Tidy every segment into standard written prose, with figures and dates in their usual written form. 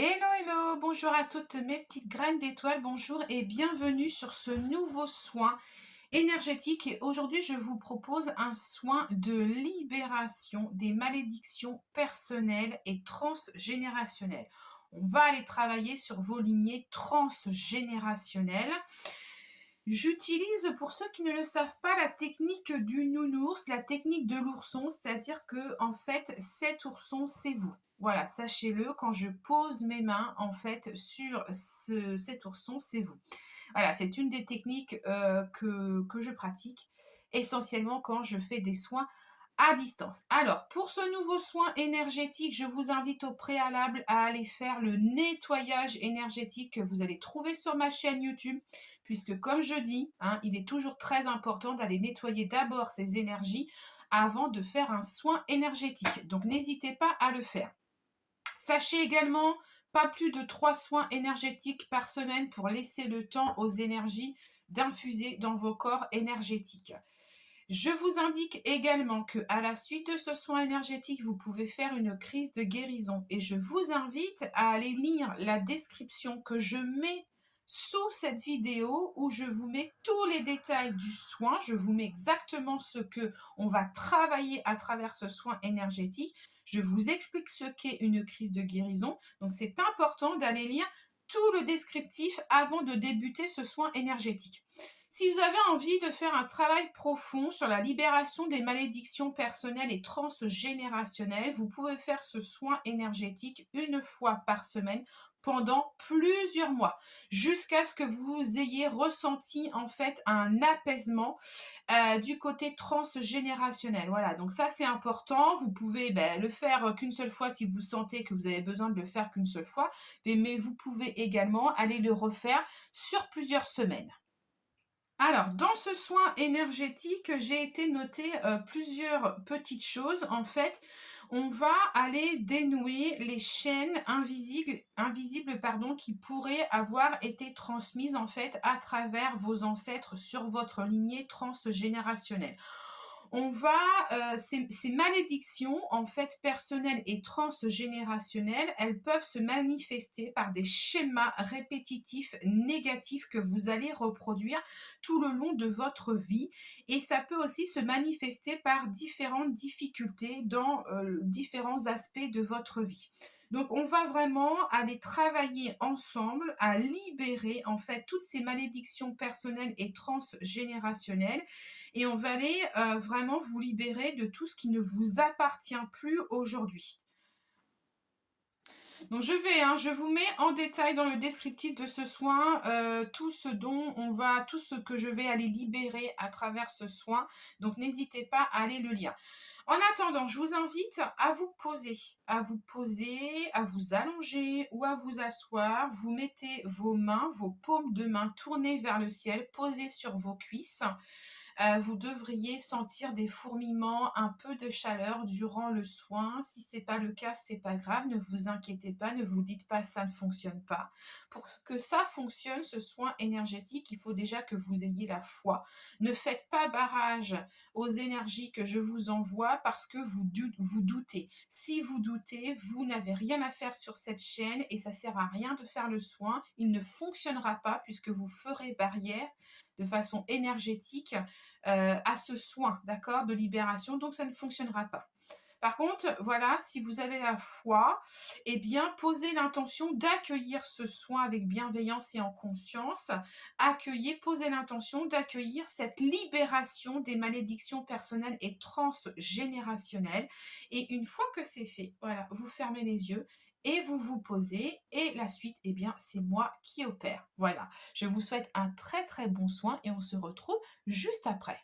Hello, hello, bonjour à toutes mes petites graines d'étoiles, bonjour et bienvenue sur ce nouveau soin énergétique. Et aujourd'hui, je vous propose un soin de libération des malédictions personnelles et transgénérationnelles. On va aller travailler sur vos lignées transgénérationnelles. J'utilise, pour ceux qui ne le savent pas, la technique du nounours, la technique de l'ourson, c'est-à-dire que en fait, cet ourson, c'est vous. Voilà, sachez-le, quand je pose mes mains, en fait, sur cet ourson, c'est vous. Voilà, c'est une des techniques que je pratique essentiellement quand je fais des soins à distance. Alors, pour ce nouveau soin énergétique, je vous invite au préalable à aller faire le nettoyage énergétique que vous allez trouver sur ma chaîne YouTube, puisque comme je dis, hein, il est toujours très important d'aller nettoyer d'abord ses énergies avant de faire un soin énergétique. Donc, n'hésitez pas à le faire. Sachez également, pas plus de 3 soins énergétiques par semaine pour laisser le temps aux énergies d'infuser dans vos corps énergétiques. Je vous indique également que à la suite de ce soin énergétique, vous pouvez faire une crise de guérison et je vous invite à aller lire la description que je mets sous cette vidéo où je vous mets tous les détails du soin, je vous mets exactement ce que on va travailler à travers ce soin énergétique. Je vous explique ce qu'est une crise de guérison. Donc c'est important d'aller lire tout le descriptif avant de débuter ce soin énergétique. Si vous avez envie de faire un travail profond sur la libération des malédictions personnelles et transgénérationnelles, vous pouvez faire ce soin énergétique une fois par semaine pendant plusieurs mois, jusqu'à ce que vous ayez ressenti en fait un apaisement du côté transgénérationnel. Voilà, donc ça c'est important. Vous pouvez le faire qu'une seule fois si vous sentez que vous avez besoin de le faire qu'une seule fois, mais vous pouvez également aller le refaire sur plusieurs semaines. Alors, dans ce soin énergétique, j'ai été noter plusieurs petites choses. En fait, on va aller dénouer les chaînes invisibles pardon, qui pourraient avoir été transmises en fait à travers vos ancêtres sur votre lignée transgénérationnelle. On va, ces malédictions, en fait, personnelles et transgénérationnelles, elles peuvent se manifester par des schémas répétitifs négatifs que vous allez reproduire tout le long de votre vie. Et ça peut aussi se manifester par différentes difficultés dans différents aspects de votre vie. Donc, on va vraiment aller travailler ensemble à libérer en fait toutes ces malédictions personnelles et transgénérationnelles et on va aller vraiment vous libérer de tout ce qui ne vous appartient plus aujourd'hui. Donc je vous mets en détail dans le descriptif de ce soin tout ce dont tout ce que je vais aller libérer à travers ce soin. Donc n'hésitez pas à aller le lire. En attendant, je vous invite à vous poser, à vous allonger ou à vous asseoir. Vous mettez vos mains, vos paumes de main tournées vers le ciel, posées sur vos cuisses. Vous devriez sentir des fourmillements, un peu de chaleur durant le soin. Si ce n'est pas le cas, c'est pas grave, ne vous inquiétez pas, ne vous dites pas ça ne fonctionne pas. Pour que ça fonctionne, ce soin énergétique, il faut déjà que vous ayez la foi. Ne faites pas barrage aux énergies que je vous envoie parce que vous doutez. Si vous doutez, vous n'avez rien à faire sur cette chaîne et ça sert à rien de faire le soin. Il ne fonctionnera pas puisque vous ferez barrière de façon énergétique à ce soin, d'accord, de libération, donc ça ne fonctionnera pas. Par contre, voilà, si vous avez la foi, eh bien, posez l'intention d'accueillir ce soin avec bienveillance et en conscience. Posez l'intention d'accueillir cette libération des malédictions personnelles et transgénérationnelles. Et une fois que c'est fait, voilà, vous fermez les yeux et vous vous posez. Et la suite, eh bien, c'est moi qui opère. Voilà. Je vous souhaite un très très bon soin et on se retrouve juste après.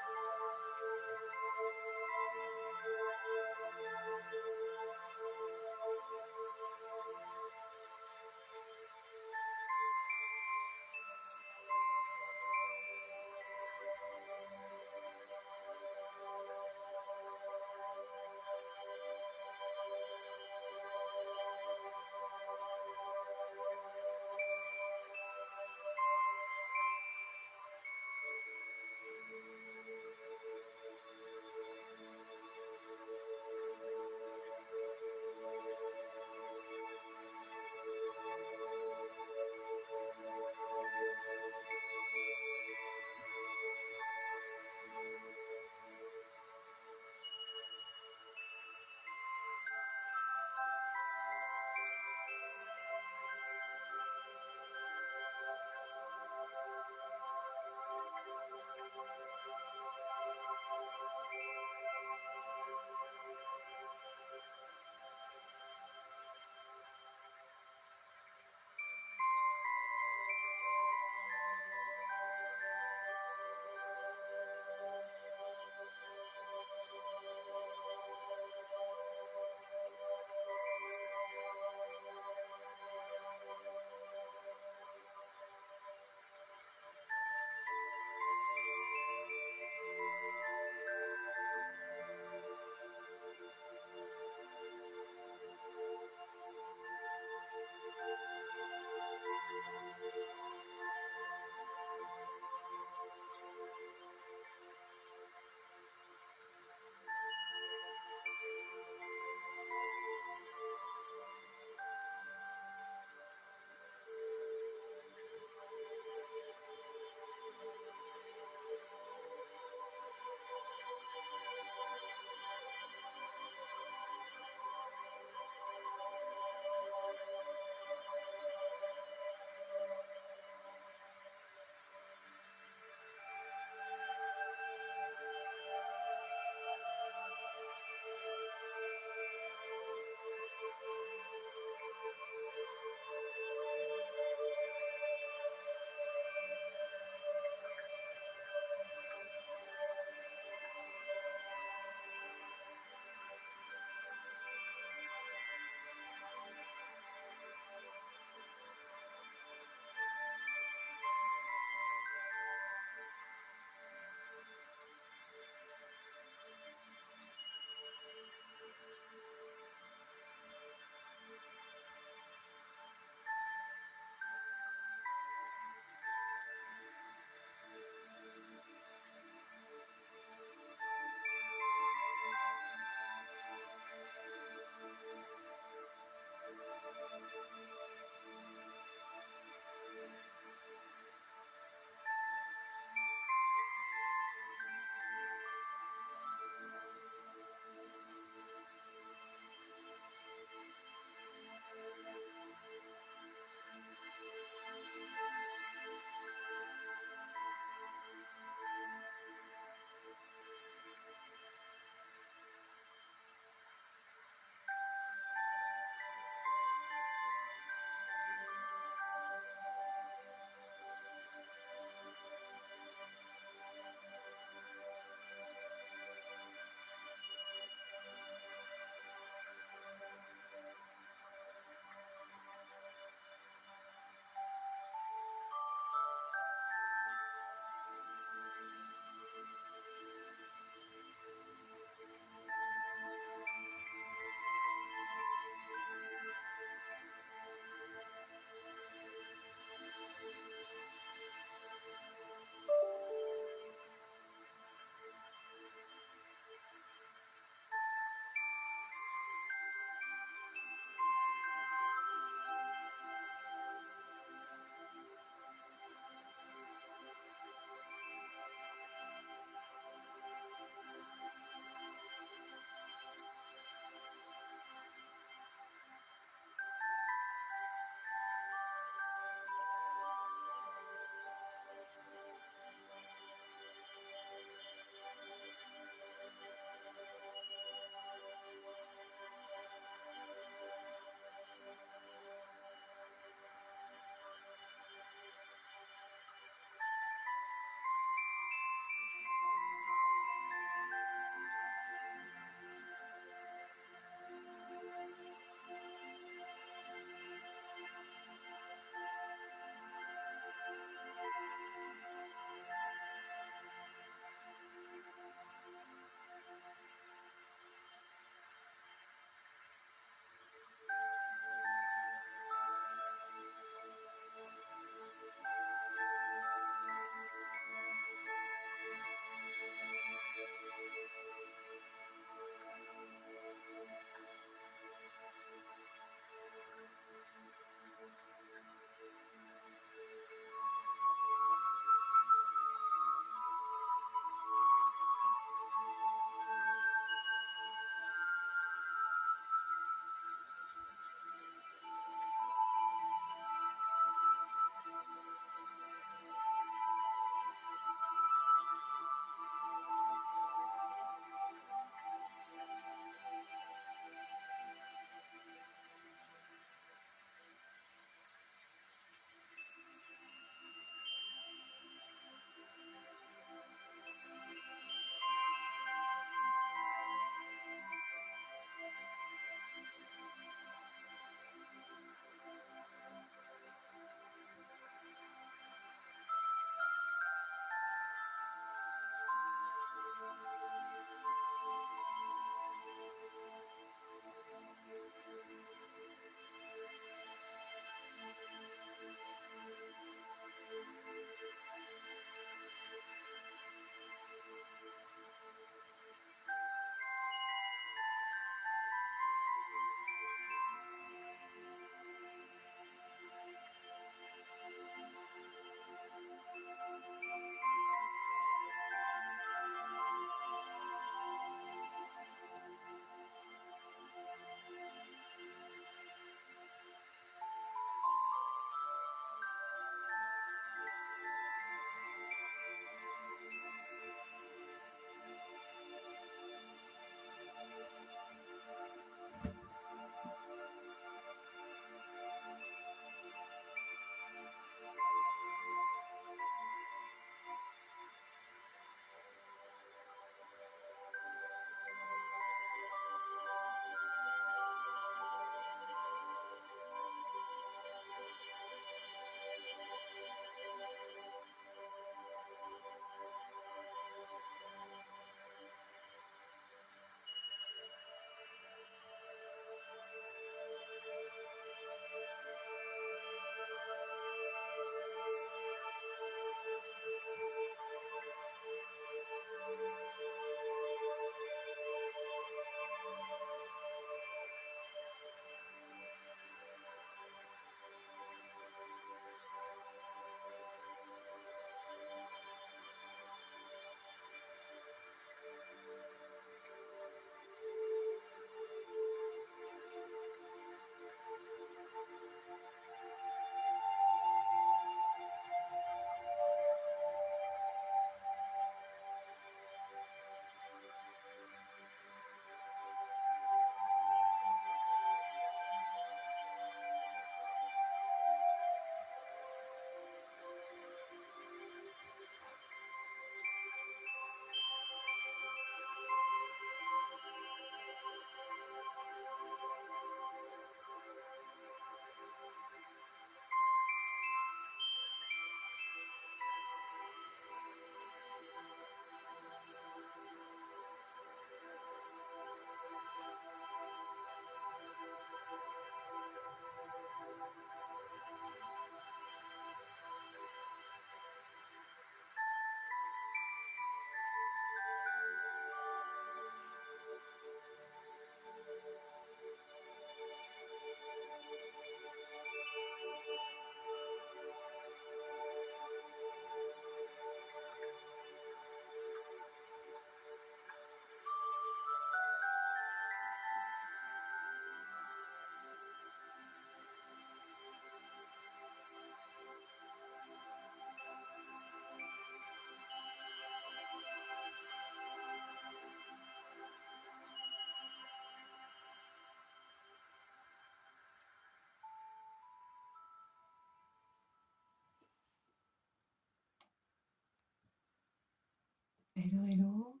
Hello, hello.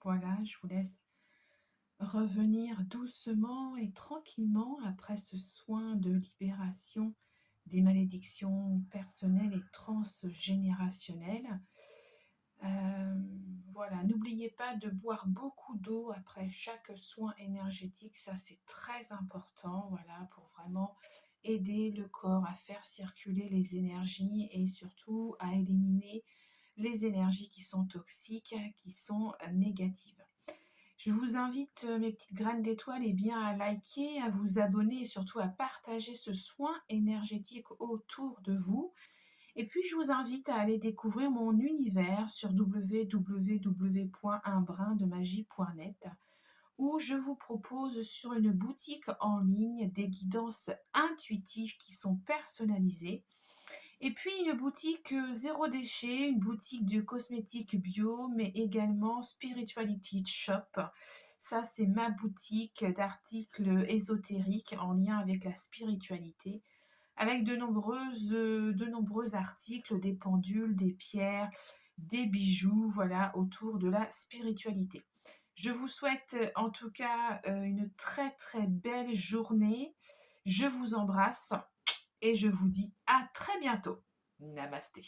Voilà, je vous laisse revenir doucement et tranquillement après ce soin de libération des malédictions personnelles et transgénérationnelles. Voilà, n'oubliez pas de boire beaucoup d'eau après chaque soin énergétique, ça c'est très important, voilà, pour vraiment aider le corps à faire circuler les énergies et surtout à éliminer les énergies qui sont toxiques, qui sont négatives. Je vous invite, mes petites graines d'étoiles, et bien, à liker, à vous abonner et surtout à partager ce soin énergétique autour de vous. Et puis, je vous invite à aller découvrir mon univers sur www.unbrindemagie.net où je vous propose sur une boutique en ligne des guidances intuitives qui sont personnalisées. Et puis une boutique zéro déchet, une boutique de cosmétiques bio, mais également Spirituality Shop. Ça, c'est ma boutique d'articles ésotériques en lien avec la spiritualité, avec de nombreux articles, des pendules, des pierres, des bijoux, voilà, autour de la spiritualité. Je vous souhaite en tout cas une très très belle journée. Je vous embrasse et je vous dis à très bientôt. Namasté.